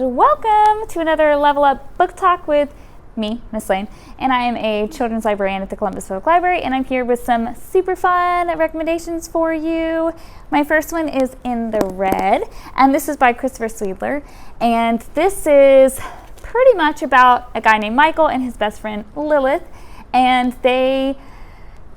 welcome to another Level Up Book Talk with me, Miss Lane, and I am a children's librarian at the Columbus Public Library, and I'm here with some super fun recommendations for you. My first one is In the Red, and this is by Christopher Sweedler, and this is pretty much about a guy named Michael and his best friend Lilith, and they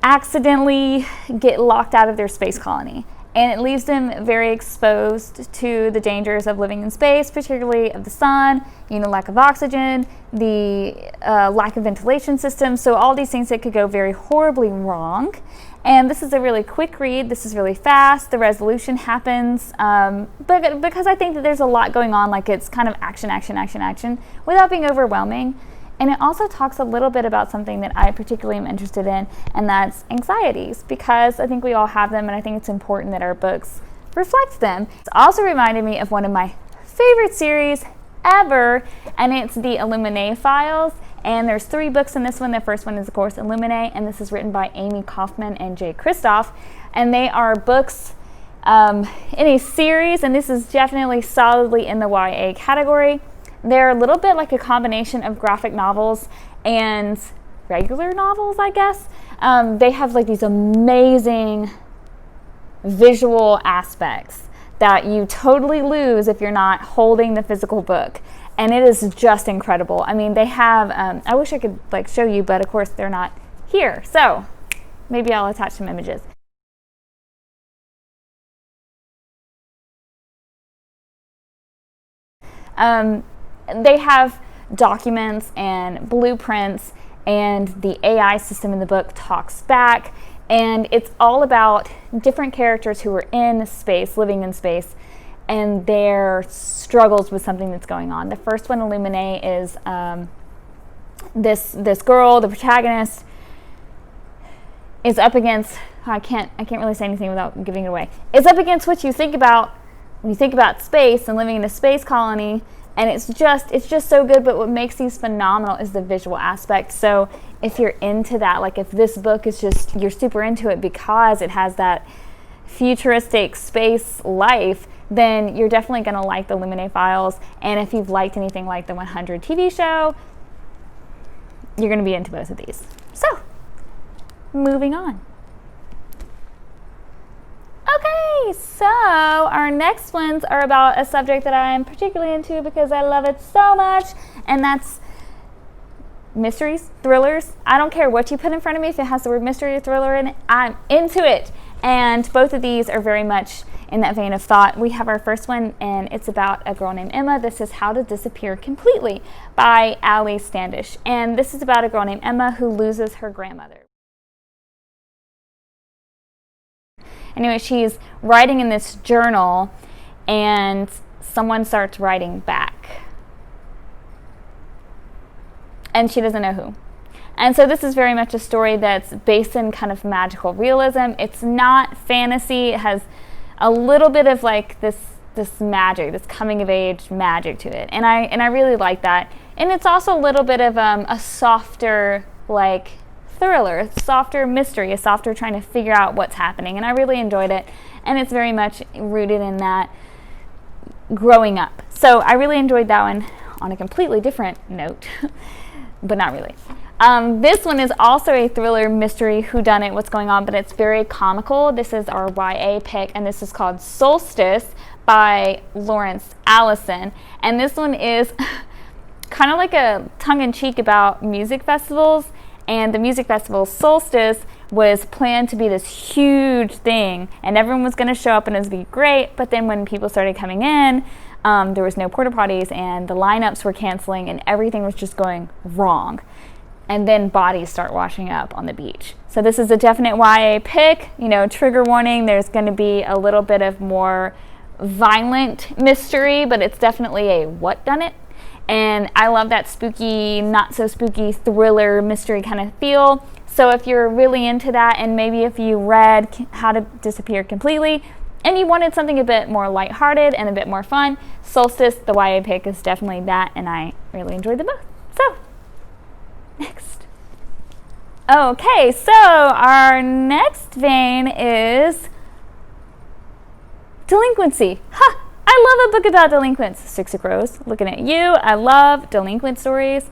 accidentally get locked out of their space colony. And it leaves them very exposed to the dangers of living in space, particularly of the sun, lack of oxygen, the lack of ventilation systems. So all these things that could go very horribly wrong. And this is a really quick read. This is really fast. The resolution happens. But because I think that there's a lot going on, like it's kind of action, without being overwhelming. And it also talks a little bit about something that I particularly am interested in, and that's anxieties, because I think we all have them, and I think it's important that our books reflect them. It's also reminded me of one of my favorite series ever, and it's the Illuminae Files, and there's 3 books in this one. The first one is, of course, Illuminae, and this is written by Amy Kaufman and Jay Kristoff, and they are books in a series, and this is definitely solidly in the YA category. They're a little bit like a combination of graphic novels and regular novels, I guess. They have like these amazing visual aspects that you totally lose if you're not holding the physical book. And it is just incredible. I mean, they have, I wish I could like show you, but of course they're not here. So maybe I'll attach some images. They have documents and blueprints, and the AI system in the book talks back, and it's all about different characters who are in space, living in space, and their struggles with something that's going on. The first one, Illuminae, is this girl, the protagonist, is up against, I can't really say anything without giving it away. It's up against what you think about when you think about space and living in a space colony. And it's just so good, but what makes these phenomenal is the visual aspect. So if you're into that, like if this book is just, you're super into it because it has that futuristic space life, then you're definitely going to like the Illuminae Files. And if you've liked anything like the 100 TV show, you're going to be into both of these. So, moving on. Okay, so our next ones are about a subject that I'm particularly into because I love it so much, and that's mysteries, thrillers. I don't care what you put in front of me. If it has the word mystery or thriller in it, I'm into it. And both of these are very much in that vein of thought. We have our first one, and it's about a girl named Emma. This is How to Disappear Completely by Ali Standish. And this is about a girl named Emma who loses her grandmother. Anyway, she's writing in this journal, and someone starts writing back. And she doesn't know who. And so this is very much a story that's based in kind of magical realism. It's not fantasy. It has a little bit of like this magic, this coming-of-age magic to it. And I really like that. And it's also a little bit of a softer, like, thriller, a softer mystery, a softer trying to figure out what's happening, and I really enjoyed it, and it's very much rooted in that growing up. So I really enjoyed that one on a completely different note, but not really. This one is also a thriller mystery whodunit, what's going on, but it's very comical. This is our YA pick, and this is called Solstice by Lawrence Allison, and this one is kind of like a tongue-in-cheek about music festivals. And the music festival Solstice was planned to be this huge thing, and everyone was going to show up and it was going to be great, but then when people started coming in, there was no porta potties, and the lineups were canceling, and everything was just going wrong. And then bodies start washing up on the beach. So this is a definite YA pick, trigger warning, there's going to be a little bit of more violent mystery, but it's definitely a whodunit. And I love that spooky, not so spooky thriller mystery kind of feel. So if you're really into that, and maybe if you read How to Disappear Completely and you wanted something a bit more lighthearted and a bit more fun, Solstice, the YA pick, is definitely that, and I really enjoyed them both. So, next. Okay, so our next vein is delinquency. Ha! I I love a book about delinquents. Six of Crows, looking at you. I love delinquent stories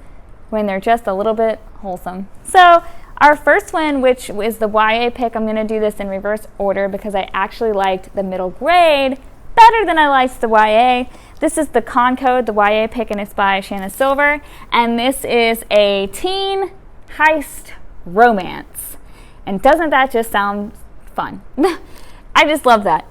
when they're just a little bit wholesome. So our first one, which is the YA pick, I'm going to do this in reverse order because I actually liked the middle grade better than I liked the YA. This is the Con Code, the YA pick, and it's by Shanna Silver. And this is a teen heist romance. And doesn't that just sound fun? I just love that.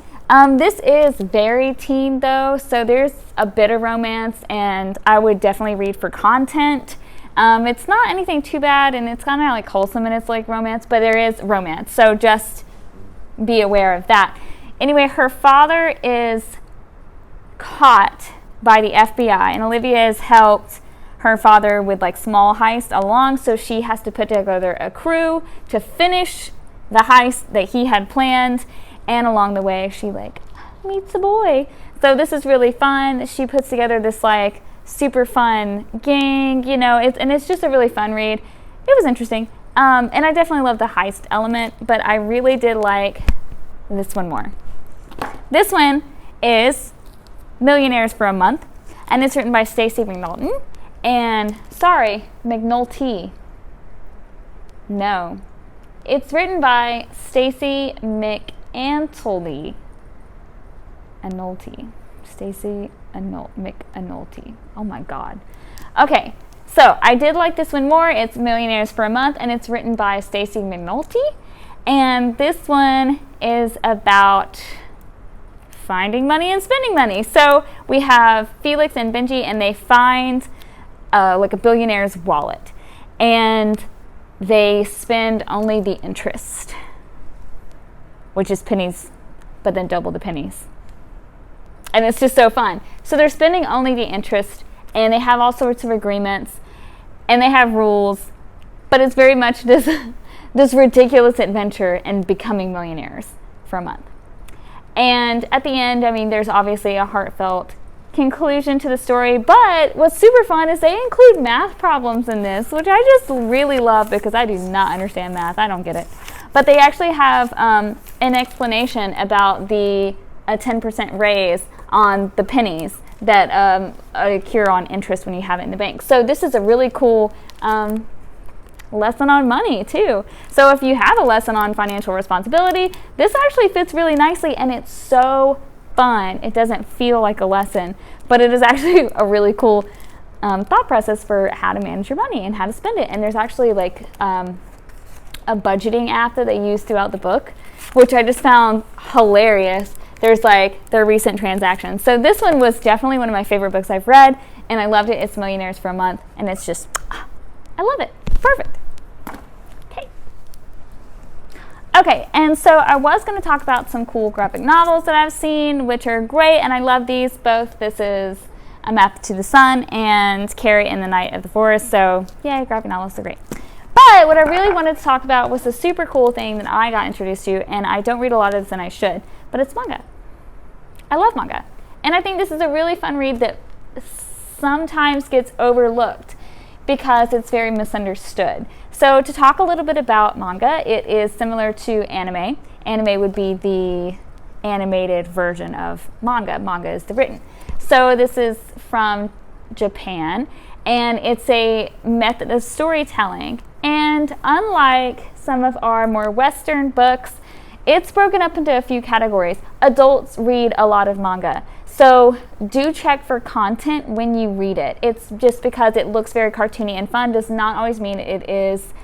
This is very teen though, so there's a bit of romance, and I would definitely read for content. It's not anything too bad, and it's kind of like wholesome, and it's like romance, but there is romance, so just be aware of that. Anyway, her father is caught by the FBI, and Olivia has helped her father with like small heists along, so she has to put together a crew to finish the heist that he had planned. And along the way, she like meets a boy. So this is really fun. She puts together this like super fun gang, you know, it's just a really fun read. It was interesting. And I definitely love the heist element, but I really did like this one more. This one is Millionaires for a Month, and it's written by Stacey McNulty. And sorry, McNulty. No. It's written by Stacey McAnulty. Stacey McAnulty. Oh my God. Okay, so I did like this one more. It's Millionaires for a Month, and it's written by Stacey McNulty. And this one is about finding money and spending money. So we have Felix and Benji, and they find like a billionaire's wallet, and they spend only the interest, which is pennies, but then double the pennies. And it's just so fun. So they're spending only the interest, and they have all sorts of agreements, and they have rules, but it's very much this ridiculous adventure in becoming millionaires for a month. And at the end, I mean, there's obviously a heartfelt conclusion to the story, but what's super fun is they include math problems in this, which I just really love because I do not understand math. I don't get it. But they actually have an explanation about a 10% raise on the pennies that accrue on interest when you have it in the bank. So this is a really cool lesson on money too. So if you have a lesson on financial responsibility, this actually fits really nicely, and it's so fun. It doesn't feel like a lesson, but it is actually a really cool thought process for how to manage your money and how to spend it. And there's actually like a budgeting app that they use throughout the book, which I just found hilarious. There's like their recent transactions. So this one was definitely one of my favorite books I've read, and I loved it. It's Millionaires for a Month, and it's just, I love it. Perfect. Okay, and so I was going to talk about some cool graphic novels that I've seen, which are great, and I love these both. This is A Map to the Sun and Carrie and the Night of the Forest. So, yeah, graphic novels are great. But what I really wanted to talk about was a super cool thing that I got introduced to, and I don't read a lot of this, and I should, but it's manga. I love manga. And I think this is a really fun read that sometimes gets overlooked because it's very misunderstood. So to talk a little bit about manga, it is similar to anime. Anime would be the animated version of manga. Manga is the written. So this is from Japan, and it's a method of storytelling. And unlike some of our more Western books, it's broken up into a few categories. Adults read a lot of manga, so do check for content when you read it. It's just because it looks very cartoony and fun does not always mean it is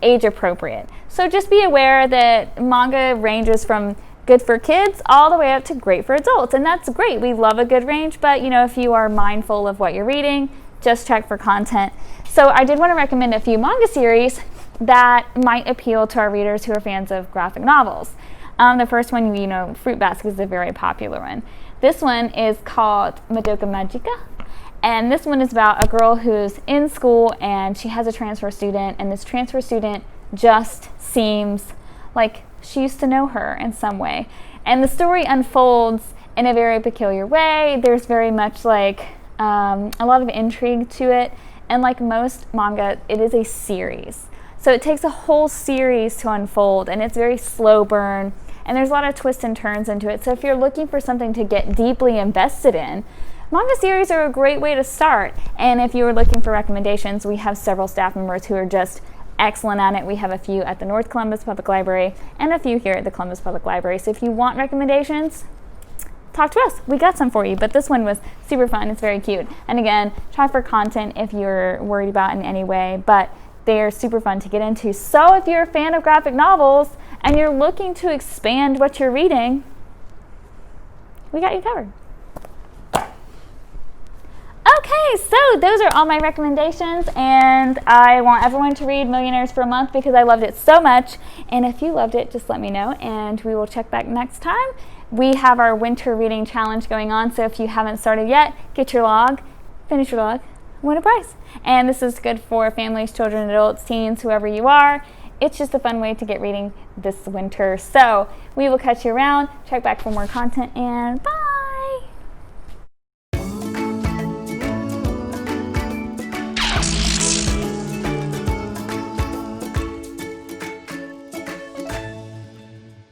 age appropriate. So just be aware that manga ranges from good for kids all the way up to great for adults, and that's great. We love a good range, but you know, if you are mindful of what you're reading, just check for content. So I did want to recommend a few manga series that might appeal to our readers who are fans of graphic novels. The first one, you know, Fruit Basket is a very popular one. This one is called Madoka Magica, and this one is about a girl who's in school and she has a transfer student, and this transfer student just seems like she used to know her in some way. And the story unfolds in a very peculiar way. There's very much like a lot of intrigue to it, and like most manga, it is a series. So it takes a whole series to unfold, and it's very slow burn, and there's a lot of twists and turns into it. So if you're looking for something to get deeply invested in, manga series are a great way to start. And if you are looking for recommendations, we have several staff members who are just excellent at it. We have a few at the North Columbus Public Library and a few here at the Columbus Public Library. So if you want recommendations, talk to us. We got some for you, but this one was super fun. It's very cute. And again, try for content if you're worried about in any way, but they're super fun to get into. So if you're a fan of graphic novels and you're looking to expand what you're reading, we got you covered. Okay, so those are all my recommendations, and I want everyone to read Millionaires for a month because I loved it so much. And if you loved it, just let me know, and we will check back next time. We have our winter reading challenge going on, so if you haven't started yet, get your log, finish your log, win a prize. And this is good for families, children, adults, teens, whoever you are. It's just a fun way to get reading this winter. So we will catch you around, check back for more content, and bye!